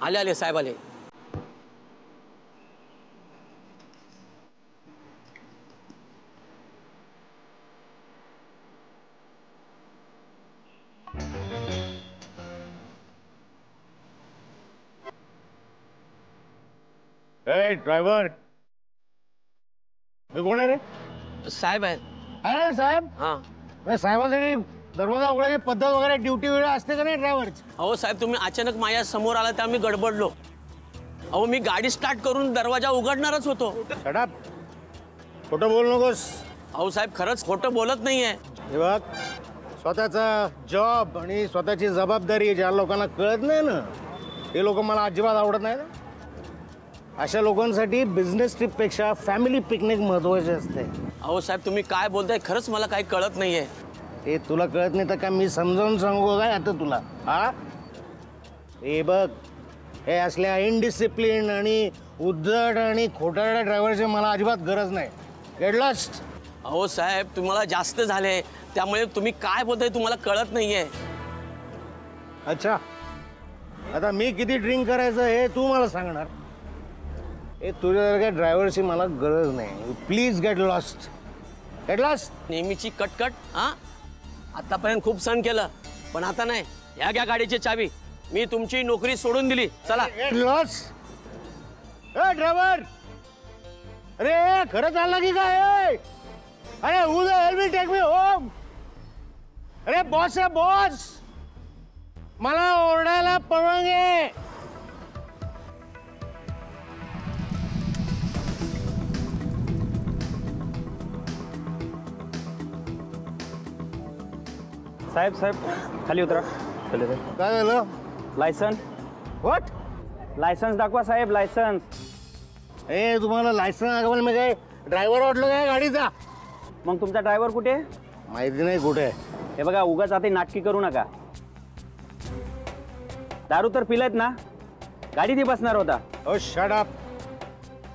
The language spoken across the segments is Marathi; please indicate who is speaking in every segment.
Speaker 1: आले आले साहेब आले.
Speaker 2: ड्रायव्हर कोण आहे रे?
Speaker 1: साहेब आहेत.
Speaker 2: अरे साहेब.
Speaker 1: हां
Speaker 2: साहेबांसाठी दरवाजा उघडायची पद्धत वगैरे ड्युटी वेळ असते का नाही ड्रायव्हरची?
Speaker 1: अहो साहेब तुम्ही अचानक माझ्या समोर आला तर आम्ही गडबडलो. अहो मी गाडी स्टार्ट करून दरवाजा उघडणारच होतो.
Speaker 2: शट खोटं बोल नकोस.
Speaker 1: अहो साहेब खरंच खोटं बोलत नाहीये.
Speaker 2: हे बघ स्वतःचा जॉब आणि स्वतःची जबाबदारी ज्या लोकांना कळत नाही ना ते लोक मला अजिबात आवडत नाही. अशा लोकांसाठी बिझनेस ट्रिपपेक्षा फॅमिली पिकनिक महत्वाचे असते.
Speaker 1: अहो साहेब तुम्ही काय बोलताय खरंच मला काही कळत नाहीये.
Speaker 2: हे तुला कळत नाही तर काय मी समजावून सांगू काय आता तुला? हा हे बघ हे असल्या इनडिसिप्लिन आणि उद्धट आणि खोटारड्या ड्रायव्हरची मला अजिबात गरज नाही. Get lost.
Speaker 1: अहो साहेब तुम्हाला जास्त झाले त्यामुळे तुम्ही काय बोलताय तुम्हाला कळत नाहीये.
Speaker 2: अच्छा आता मी किती ड्रिंक करायचं हे तू मला सांगणार? हे तुझ्यासारख्या ड्रायव्हरची मला गरज नाही. Please get lost. Get lost.
Speaker 1: नेहमीची कटकट. हां आतापर्यंत खूप सण केलं पण आता नाही. ह्या घ्या गाडीची चावी. मी तुमची नोकरी सोडून दिली. चला.
Speaker 2: Get lost. ड्रायव्हर अरे खरं चाललं की काय? अरे who the hell will take me home? अरे बॉस आहे बॉस. मला ओरडायला परवानगी आहे.
Speaker 3: साहेब साहेब खाली उतरा.
Speaker 2: काय झालं?
Speaker 3: लायसन्स.
Speaker 2: व्हॉट?
Speaker 3: लायसन्स दाखवा साहेब. लायसन्स.
Speaker 2: ए तुम्हाला लायसन्स दाखवायला मी काय ड्रायव्हर वाटलो काय गाडीचा?
Speaker 3: मग तुमचा ड्रायव्हर कुठे?
Speaker 2: माहिती नाही कुठे.
Speaker 3: हे बघा उगाच आता नाटकी करू नका. दारू तर पिलेत ना? गाडीत बसणार होता.
Speaker 2: ओ शट अप.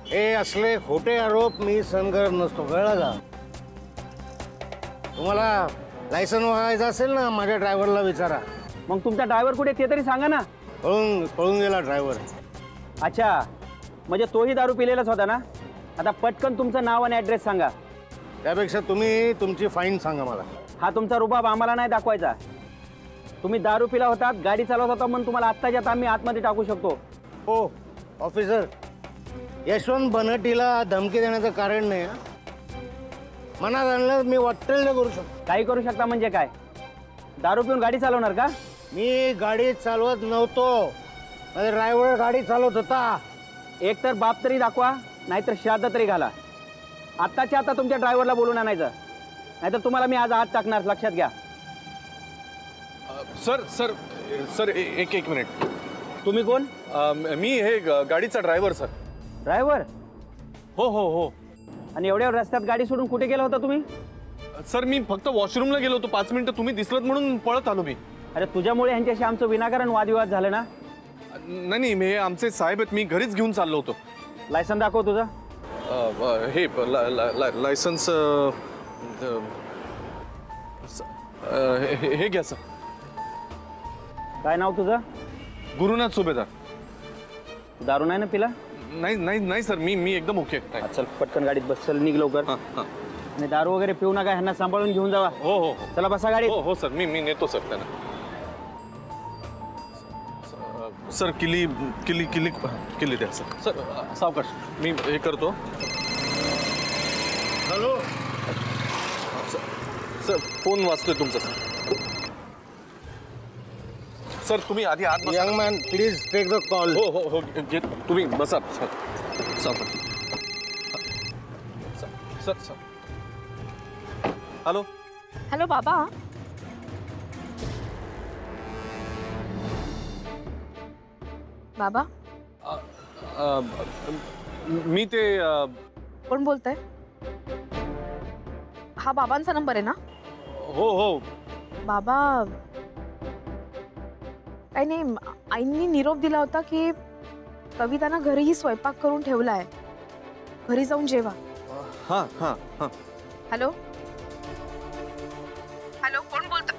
Speaker 2: हे असले खोटे आरोप मी सहन करत नसतो कळलं का? तुम्हाला लायसन व्हायचं असेल ना माझ्या ड्रायव्हरला विचारा.
Speaker 3: मग तुमचा ड्रायव्हर कुठे ते तरी सांगा ना.
Speaker 2: पळून गेला ड्रायव्हर.
Speaker 3: अच्छा म्हणजे तोही दारू पिलेलाच होता ना? आता पटकन तुमचं नाव आणि ॲड्रेस सांगा.
Speaker 2: त्यापेक्षा तुम्ही तुमची फाईन सांगा मला.
Speaker 3: हा तुमचा रुबाब आम्हाला नाही दाखवायचा. तुम्ही दारू पिला होतात गाडी चालवत होता म्हणून तुम्हाला आत्ताच्या आता आम्ही आतमध्ये टाकू शकतो.
Speaker 2: हो ऑफिसर यशवंत बनटीला धमकी देण्याचं कारण नाही. मनात आणलं मी वाटेल करू शकतो.
Speaker 3: काही करू शकता म्हणजे काय? दारू पिऊन गाडी चालवणार का?
Speaker 2: मी गाडी चालवत नव्हतो. माझा ड्रायव्हर गाडी चालवत होता.
Speaker 3: एक तर बाप तरी दाखवा नाहीतर श्राद्ध तरी घाला. आत्ताच्या आता तुमच्या ड्रायव्हरला बोलून आणायचं नाहीतर तुम्हाला मी आज आत टाकणार. लक्षात घ्या.
Speaker 4: सर सर सर एक मिनिट.
Speaker 3: तुम्ही कोण?
Speaker 4: मी हे गाडीचा ड्रायव्हर सर.
Speaker 3: ड्रायव्हर?
Speaker 4: हो हो हो.
Speaker 3: आणि एवढ्या रस्त्यात गाडी सोडून कुठे गेला होता तुम्ही?
Speaker 4: सर मी फक्त वॉशरूमला गेलो होतो. 5 मिनिटं तुम्ही दिसलत म्हणून पळत आलो मी.
Speaker 3: अरे तुझ्यामुळे ह्यांच्याशी आमचं विनाकारण वादविवाद झालं ना?
Speaker 4: नाही हे आमचे साहेब आहेत. मी घरीच घेऊन चाललो होतो.
Speaker 3: लायसन दाखव तुझं.
Speaker 4: हे लायसन्स हे घ्या सर.
Speaker 3: काय नाव तुझं?
Speaker 4: गुरुनाथ सुभेदार.
Speaker 3: दारू नाही ना पिला?
Speaker 4: नाही सर मी एकदम ओके.
Speaker 3: चल पटकन गाडीत बस. चल निघ लवकर. आणि दारू वगैरे पिऊ नका. ह्यांना सांभाळून घेऊन जावा.
Speaker 4: हो हो
Speaker 3: चला बसा गाडीत.
Speaker 4: हो सर मी नेतो सर त्यांना. सर किली द्या सर. सर सावकाश मी हे करतो.
Speaker 2: हॅलो
Speaker 4: सर फोन वाचतोय तुमचा. सर तुम्ही आधी आत बसा.
Speaker 2: Young man please take the call.
Speaker 4: हो हो हो तुम्ही बसा sir. Sir sir hello.
Speaker 5: Hello बाबा. बाबा
Speaker 4: मी ते
Speaker 5: कोण बोलतंय? हा बाबांचा नंबर आहे ना?
Speaker 4: हो हो.
Speaker 5: बाबा काही नाही, आईंनी निरोप दिला होता की कविताना घरीही स्वयंपाक करून ठेवला आहे, घरी जाऊन जेवा.
Speaker 4: हां हां हां.
Speaker 5: हॅलो हॅलो कोण बोलतं?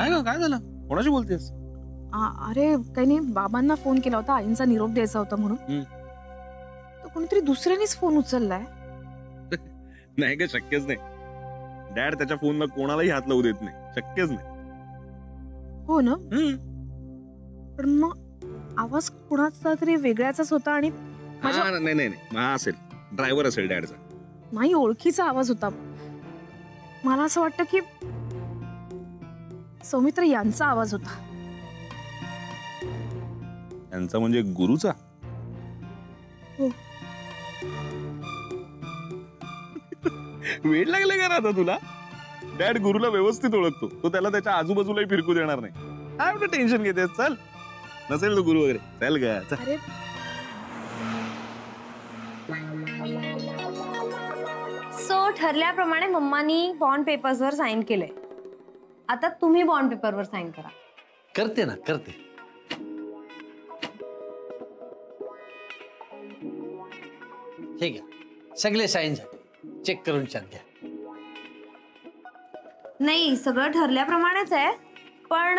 Speaker 4: काय ग, काय झालं? कोणाशी बोलतेस?
Speaker 5: अरे काही नाही, बाबांना फोन केला होता, आईंचा निरोप द्यायचा होता म्हणून. तर कोणीतरी दुसऱ्यानेच फोन उचललाय.
Speaker 4: नाही ग, शक्यच नाही. डॅड त्याच्या फोनला कोणालाही हात लावू देत नाही, शक्यच नाही.
Speaker 5: हो ना. पण मग आवाज कुणाचा तरी वेगळ्याचाच होता आणि
Speaker 4: नाही नाही, हा असेल ड्रायव्हर असेल डॅडचा.
Speaker 5: नाही, ओळखीचा आवाज होता. मला असं वाटतं की सौमित्र यांचा आवाज होता.
Speaker 4: यांचा म्हणजे गुरुचा?
Speaker 5: हो.
Speaker 4: वेळ लागला का आता तुला? डॅड गुरुला व्यवस्थित ओळखतो, तो त्याला त्याच्या आजूबाजूलाही फिरकू देणार नाही. काय एवढं टेन्शन घेतेस? चल, नसेल तो गुरु वगैरे. चल ग, चल.
Speaker 5: अरे
Speaker 6: सो ठरल्याप्रमाणे मम्मानी बॉन्ड पेपर्सवर साईन केलंय. आता तुम्ही बॉन्ड पेपरवर साईन करा.
Speaker 7: करते ना, करते. हे घ्या, सगळे साईन झाले. चेक करून छान घ्या.
Speaker 6: नाही, सगळं ठरल्याप्रमाणेच आहे, पण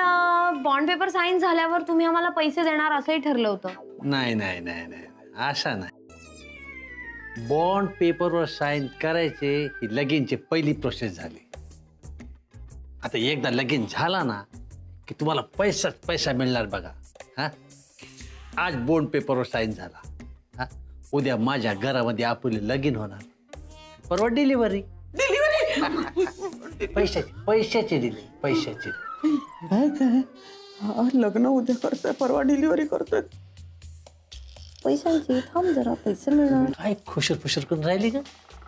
Speaker 6: बॉन्ड पेपर साईन झाल्यावर तुम्ही आम्हाला पैसे देणार असंही ठरलं होतं.
Speaker 7: नाही नाही नाही नाही, असा नाही. बॉन्ड पेपरवर साईन करायचे ही लगीनची पहिली प्रोसेस झाली. आता एकदा लगीन झाला ना की तुम्हाला पैसाच पैसा मिळणार बघा. हा, आज बॉन्ड पेपरवर साईन झाला, हा, उद्या माझ्या घरामध्ये आपले लगीन होणार, परवा डिलिव्हरी. पैशाची दिली, पैशाची.
Speaker 8: काय काय लग्न उद्या करतोय, परवा डिलिव्हरी करतोय.
Speaker 6: पैशांची थांब जरा, पैसे मिळणार.
Speaker 7: काय खुशर खुशर करून राहिली का?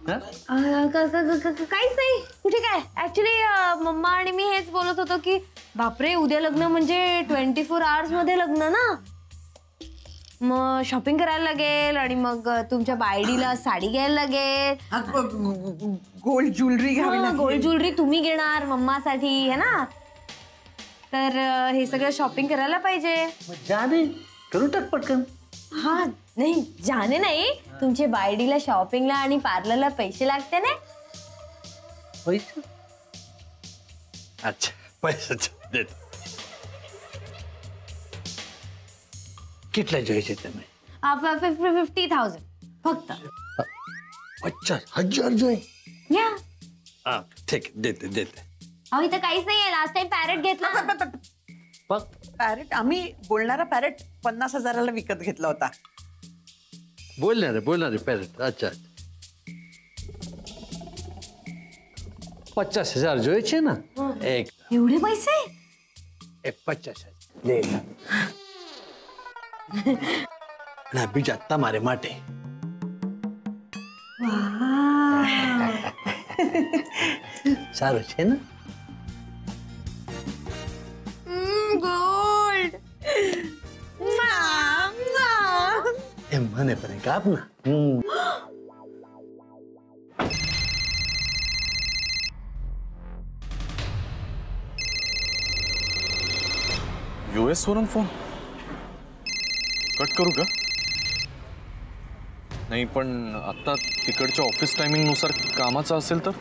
Speaker 6: काहीच नाही. कुठे काय, ऍक्च्युली मम्मा आणि मी हेच बोलत होतो की बापरे, उद्या लग्न म्हणजे 24 hours मध्ये लग्न ना. मग शॉपिंग करायला लागेल आणि मग तुमच्या बायडीला साडी घ्यायला लागेल.
Speaker 8: गोल्ड ज्वेलरी घ्यावी लागेल.
Speaker 6: गोल्ड ज्वेलरी तुम्ही घेणार मम्मासाठी, है ना. तर हे सगळं शॉपिंग करायला पाहिजे.
Speaker 7: जाणे करू टाक पटकन.
Speaker 6: हा नाही, जाणे नाही, तुमच्या बायडीला शॉपिंगला आणि पार्लरला पैसे लागते ना.
Speaker 7: पैसे? अच्छा, पैसे देतो. कितल्या घ्यायचे तुम्ही?
Speaker 6: 50,000 फक्त.
Speaker 7: 50,000 जोय?
Speaker 6: या.
Speaker 7: हा, ठीक आहे, देते देते.
Speaker 6: अहो इथं काहीच नाहीये, लास्ट टाइम पॅरेट घेतला.
Speaker 7: बघ,
Speaker 8: पॅरेट आम्ही बोलणारा पॅरेट 50,000ला विकत घेतला होता.
Speaker 7: बोलणारे पॅरेट. अच्छा, 50,000 जोयचे ना. एक
Speaker 6: एवढे पैसे?
Speaker 7: 50,000 ले ला. ના બીજા તમારે માટે. સારું છે ને?
Speaker 6: गोल्ड.
Speaker 7: એમ મને પણ એક આપ ના.
Speaker 4: US वरून फोन कट करू का? नाही, पण आता तिकडच्या ऑफिस टायमिंग नुसार कामाचं असेल तर.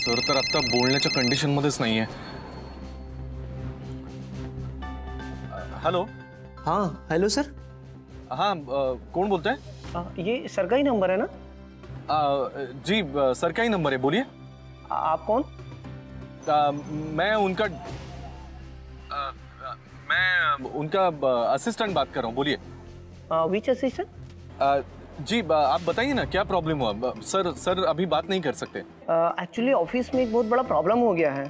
Speaker 4: सर तर आता बोलण्याच्या कंडिशन मध्येच नाहीये. हॅलो.
Speaker 9: हाँ हेलो सर.
Speaker 4: हाँ, कौन बोलता है?
Speaker 9: ये सरकारी नंबर है ना?
Speaker 4: जी, सरकारी नंबर है, बोलिए.
Speaker 9: आप कौन?
Speaker 4: मैं उनका असिस्टेंट बात कर रहा हूँ, बोलिए.
Speaker 9: Which assistant?
Speaker 4: जी, आप बताइए ना क्या प्रॉब्लम हुआ. सर अभी बात नहीं कर सकते.
Speaker 9: एक्चुअली ऑफिस में एक बहुत बड़ा प्रॉब्लम हो गया है.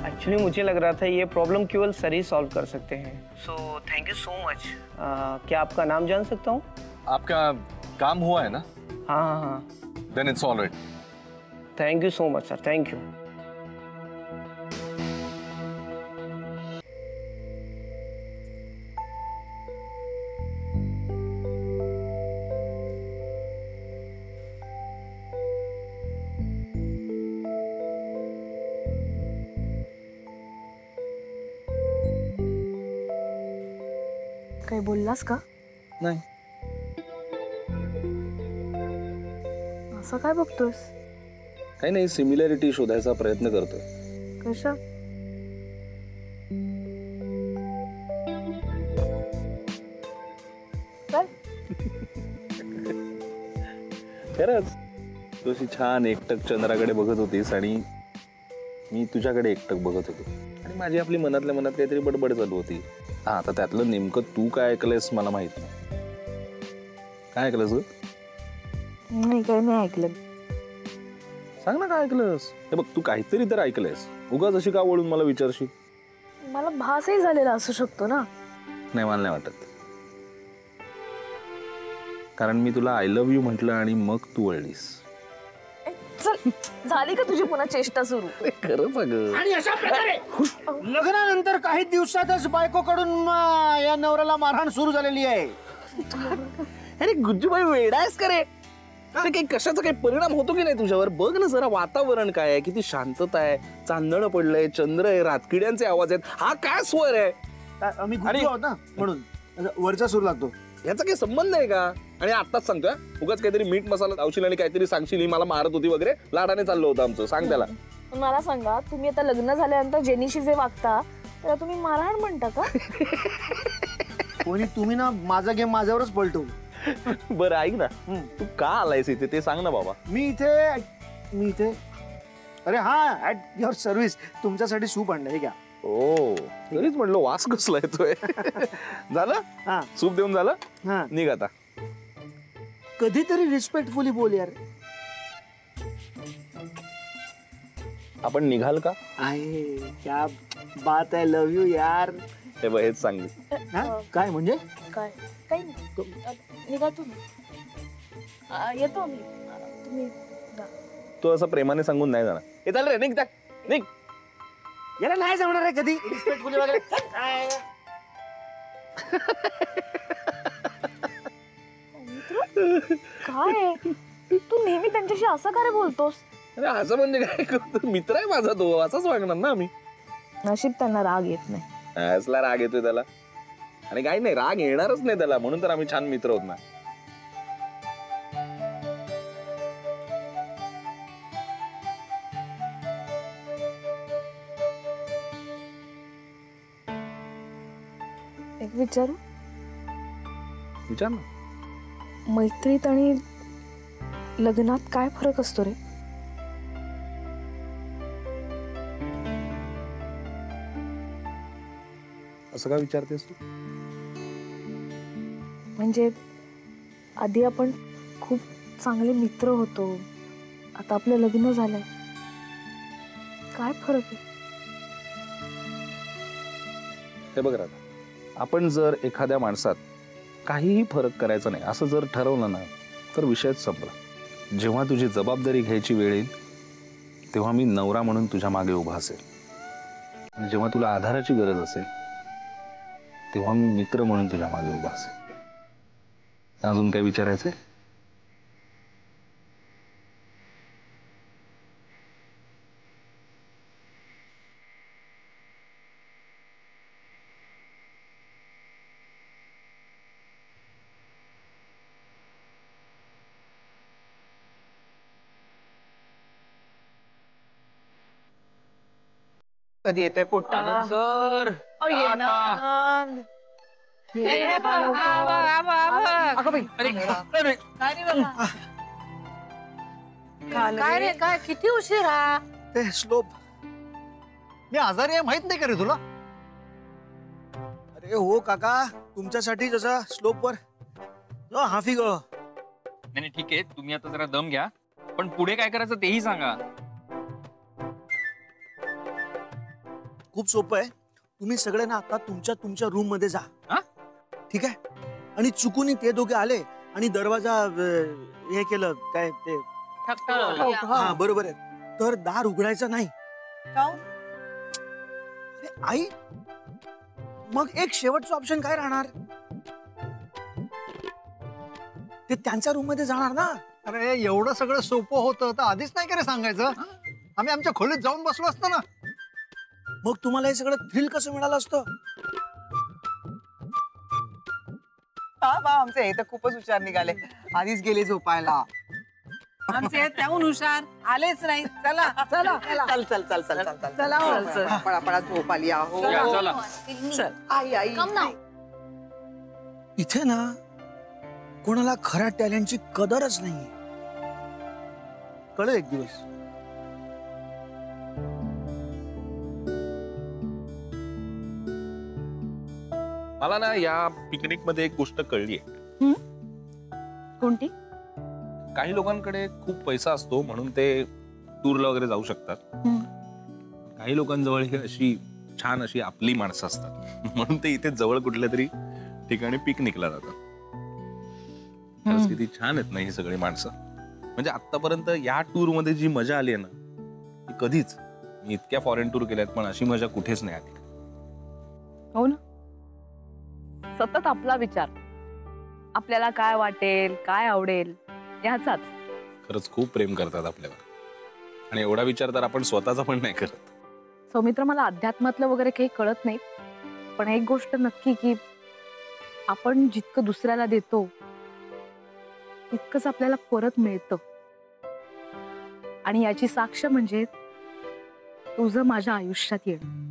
Speaker 9: एक्चुअली मुझे लग रहा था ये प्रॉब्लम केवल सर ही सॉल्व कर सकते हैं. So thank you so much. क्या आपका नाम जान सकता हूँ?
Speaker 4: आपका काम हुआ है ना?
Speaker 9: हाँ हाँ हाँ.
Speaker 4: Then it's all right.
Speaker 9: Thank you so much sir, thank you.
Speaker 5: काही बोललास का?
Speaker 4: नाही.
Speaker 5: असं काय बघतोस?
Speaker 4: काही नाही, सिमिलॅरिटी शोधायचा प्रयत्न करतोय.
Speaker 5: कशा? काय?
Speaker 4: खरंच तू अशी छान एकटक चंद्राकडे बघत होतीस आणि मी तुझ्याकडे एकटक बघत होतो आणि माझी आपली मनातल्या मनात काहीतरी बडबड चालू होती. हा, आता त्यातलं नेमकं तू काय ऐकलंयस मला माहित नाही. काय ऐकलंस ग?
Speaker 5: नाही, काही नाही ऐकलं.
Speaker 4: सांग ना काय ऐकलंस. हे बघ, तू काहीतरी तर ऐकलंयस. उगाच अशी का वळून मला विचारशील?
Speaker 5: मला भासही झालेला असू शकतो ना.
Speaker 4: नाही, मला नाही वाटत. कारण मी तुला आय लव्ह यू म्हटलं आणि मग तू वळलीस.
Speaker 5: चल, झाली का तुझी पुन्हा चेष्टा सुरू?
Speaker 4: खरंच अगं.
Speaker 2: आणि अशा प्रकारे लग्नानंतर काही दिवसातच बायकोकडून या नवऱ्याला मारहाण सुरू झालेली आहे.
Speaker 4: अरे गुज्जूबाई, वेडायस का रे? अरे काही कशाचा काही परिणाम होतो की नाही तुझ्यावर? बघ ना जरा वातावरण काय आहे, किती शांतता आहे, चांदणं पडलंय, चंद्र आहे, रातकिड्यांचे आवाज आहेत. हा काय स्वर आहे?
Speaker 2: आम्ही गुज्जू आहोत ना म्हणून वरचा सूर लागतो.
Speaker 4: याचा काही संबंध आहे का? आणि आत्ताच सांगतोय, उगाच काहीतरी मीठ मसाला लावशील आणि काहीतरी सांगशील ही मला मारत होती वगैरे. लाडाने चाललं होतं आमचं. सांग त्याला.
Speaker 5: मला सांगा, तुम्ही आता लग्न झाल्यानंतर जेनीशी जे वागता त्याला तुम्ही मारहाण म्हणता का?
Speaker 2: कोणी तुम्ही ना माझा गेम माझ्यावरच पलटू.
Speaker 4: बरं ऐक ना, तू का आलायस इथे ते सांग ना बाबा.
Speaker 2: मी इथे अरे हा, ऍट युअर सर्व्हिस. तुमच्यासाठी सूप आणलं, हे घ्या.
Speaker 4: ओ, तरीच म्हणलो वास कसला येतोय. झालं?
Speaker 2: हा,
Speaker 4: सूप देऊन झालं?
Speaker 2: हा.
Speaker 4: निघ आता.
Speaker 2: कधीतरी रिस्पेक्टफुली बोल यार.
Speaker 4: आपण निघाल का?
Speaker 2: आहे, क्या बात आहे. लव्ह यू यार.
Speaker 4: हे बघ, हेच सांगली.
Speaker 2: हा? काय म्हणजे?
Speaker 5: काय? काही नाही. निघा तुम्ही. येतो आम्ही. तुम्ही जा.
Speaker 4: तू असं प्रेमाने सांगून नाही जाणार. हे चाल रे, निघ निघ.
Speaker 2: याला नाही जमणार आहे कधी रिस्पेक्टफुली वगैरे.
Speaker 5: काय? तू नेहमी त्यांच्याशी असं का रे बोलतोस?
Speaker 4: अरे असं म्हणजे काय? मित्र आहे माझा तो, असाच वागणार ना आम्ही.
Speaker 5: नशीब त्यांना राग येत नाही.
Speaker 4: असला राग येतोय त्याला. आणि काही नाही, राग येणारच नाही त्याला, म्हणून तर आम्ही छान मित्र होत ना.
Speaker 5: एक विचारू?
Speaker 4: विचार ना.
Speaker 5: मैत्रीत आणि लग्नात काय फरक असतो रे?
Speaker 4: असं का विचारतेस तू?
Speaker 5: म्हणजे आधी आपण खूप चांगले मित्र होतो, आता आपलं लग्न झालंय. काय फरक आहे?
Speaker 4: हे बघ राधा, आपण जर एखाद्या माणसात काहीही फरक करायचा नाही असं जर ठरवलं ना, तर विषयच संपला. जेव्हा तुझी जबाबदारी घ्यायची वेळ येईल तेव्हा मी नवरा म्हणून तुझ्या मागे उभा असेल, आणि जेव्हा तुला आधाराची गरज असेल तेव्हा मी मित्र म्हणून तुझ्या मागे उभा असेल. अजून काय विचारायचंय?
Speaker 8: कधी येते पोटा
Speaker 1: सर
Speaker 8: काय रे, काय किती उशीर हा?
Speaker 2: ते स्लोप. मी आजारी आहे माहित नाही का रे तुला? अरे हो काका, तुमच्यासाठी जसा स्लोप वर हाफी ग.
Speaker 10: नाही ठीक आहे, तुम्ही आता जरा दम घ्या, पण पुढे काय करायचं तेही सांगा.
Speaker 2: खूप सोपं आहे. तुम्ही सगळे ना आता तुमच्या रूम मध्ये जा.
Speaker 10: हा?
Speaker 2: ठीक आहे? आणि चुकून ते दोघे आले आणि दरवाजा हे केलं काय ते. हा बरोबर आहे. तर दार उघडायचं नाही. अरे आई, मग एक शेवटचं ऑप्शन काय राहणार? ते त्यांच्या रूम मध्ये जाणार ना.
Speaker 11: अरे एवढं सगळं सोपं होतं तर आधीच नाही का रे सांगायचं? आम्ही आमच्या खोलीत जाऊन बसलो असतो ना.
Speaker 2: मग तुम्हाला हे सगळं थ्रिल कसं मिळालं असतं?
Speaker 8: आमचे हे तर खूपच हुशार निघाले, आधीच गेले झोपायला.
Speaker 12: आमचे त्याहून हुशार आलेच नाही. चला चला
Speaker 8: चल चल चल चल चल चल चला पळा झोप आली आहो. चल आई आई
Speaker 2: इथे ना कोणाला खऱ्या टॅलेंटची कदरच नाही. कळेल एक दिवस.
Speaker 4: मला ना या पिकनिक मध्ये एक गोष्ट कळली आहे.
Speaker 5: कोणती?
Speaker 4: काही लोकांकडे खूप पैसा असतो म्हणून ते टूरला वगैरे जाऊ शकतात. काही लोकांजवळ ही अशी छान अशी आपली माणसं असतात म्हणून ते इथे जवळ कुठल्या तरी ठिकाणी पिकनिकला जातात. खरंच किती छान आहेत ना ही सगळी माणसं. म्हणजे आतापर्यंत या टूर मध्ये जी मजा आली आहे ना ती कधीच, मी इतक्या फॉरेन टूर केल्यात पण अशी मजा कुठेच नाही आली.
Speaker 13: हो ना, सतत आपला विचार, आपल्याला काय वाटेल काय आवडेल याचाच.
Speaker 4: खरंच खूप प्रेम करतात आपल्यावर आणि एवढा विचार तर आपण स्वतःचा पण नाही करत.
Speaker 13: सौमित्र, मला अध्यात्मातलं वगैरे काही कळत नाही, पण एक गोष्ट नक्की की आपण जितकं दुसऱ्याला देतो तितकंच आपल्याला परत मिळतं. आणि याची साक्ष म्हणजे तुझं माझ्या आयुष्यात येणं.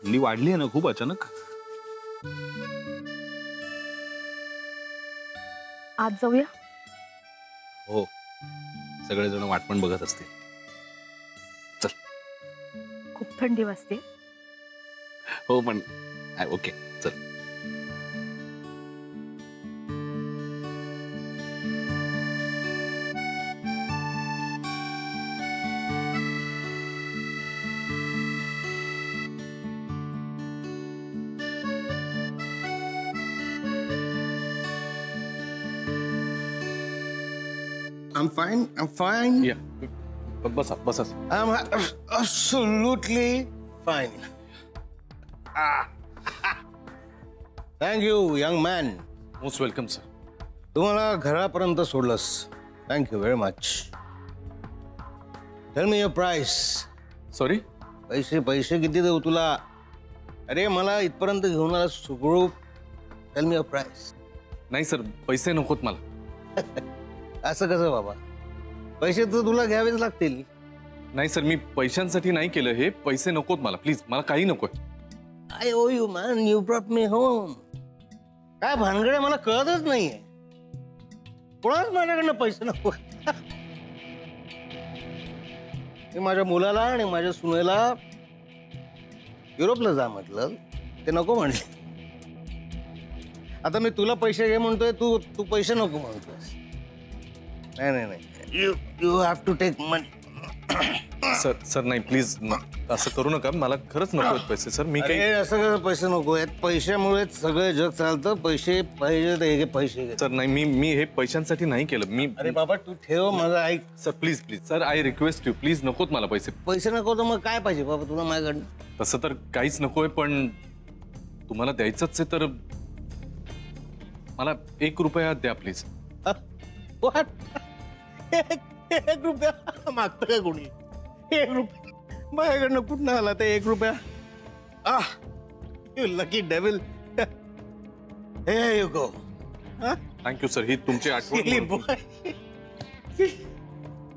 Speaker 4: हल्ली वाढली आहे ना खूप अचानक.
Speaker 13: आज जाऊया?
Speaker 4: हो, सगळेजण वाट पण बघत असतील. चल.
Speaker 13: खूप थंडी वाजते.
Speaker 4: हो पण ओके चल.
Speaker 2: I'm fine. I'm fine.
Speaker 4: बसा बसा.
Speaker 2: I'm absolutely fine. Thank you, young man.
Speaker 4: Most welcome sir.
Speaker 2: तुम्हाला घरापर्यंत सोडलंस. Thank you very much. Tell me your price.
Speaker 4: Sorry.
Speaker 2: पैसे किती देऊ तुला? अरे मला इथपर्यंत घेऊन आला सुखरूप. Tell me your price.
Speaker 14: नाही सर, पैसे नकोत मला.
Speaker 2: असं कसं बाबा? पैसे तर तुला घ्यावेच लागतील.
Speaker 14: नाही सर, मी पैशांसाठी नाही केलं हे. पैसे नकोत मला, प्लीज. मला काही नकोय.
Speaker 2: I owe you, man. You brought me home. काय भानगडे मला कळतच नाहीये. कोणाच माझ्याकडनं पैसे नको. माझ्या मुलाला आणि माझ्या सुनेला युरोपला जा म्हटलं, ते नको म्हणले. आता मी तुला पैसे घे म्हणतोय, तू पैसे नको म्हणतोय. नाही. You have to take money.
Speaker 14: Sir नाही, प्लीज असं करू नका. मला खरंच नको आहेत पैसे सर. मी काही
Speaker 2: असं कसं पैसे नको आहेत? पैशामुळेच सगळं जग चालतं. पैसे पाहिजे तर पैसे घे.
Speaker 14: सर नाही, मी हे पैशांसाठी नाही केलं. मी
Speaker 2: अरे बाबा तू ठेव, माझं ऐक.
Speaker 14: Sir please sir, I request you, please नकोत मला पैसे.
Speaker 2: पैसे नको तर मग काय पाहिजे बाबा तुला माझ्याकडनं?
Speaker 14: तसं तर काहीच नकोय, पण तुम्हाला द्यायचंच आहे तर मला 1 रुपया द्या प्लीज.
Speaker 2: What? 1 रुपया मागतं का कोणी? 1 रुपया माझ्याकडनं कुठं आला ते 1 रुपया? You lucky devil. Here you go.
Speaker 14: Thank you sir. ही तुमची
Speaker 2: Silly
Speaker 14: आठवण.
Speaker 2: boy.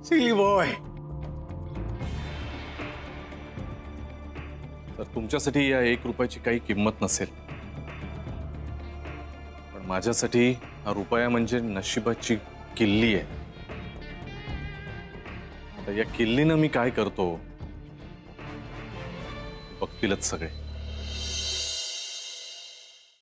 Speaker 2: Silly boy.
Speaker 14: तर तुमच्यासाठी या 1 रुपयाची काही किंमत नसेल, पण माझ्यासाठी हा रुपया म्हणजे नशिबाची किल्ली आहे. आता या किल्लीनं मी काय करतो बघतीलच सगळे.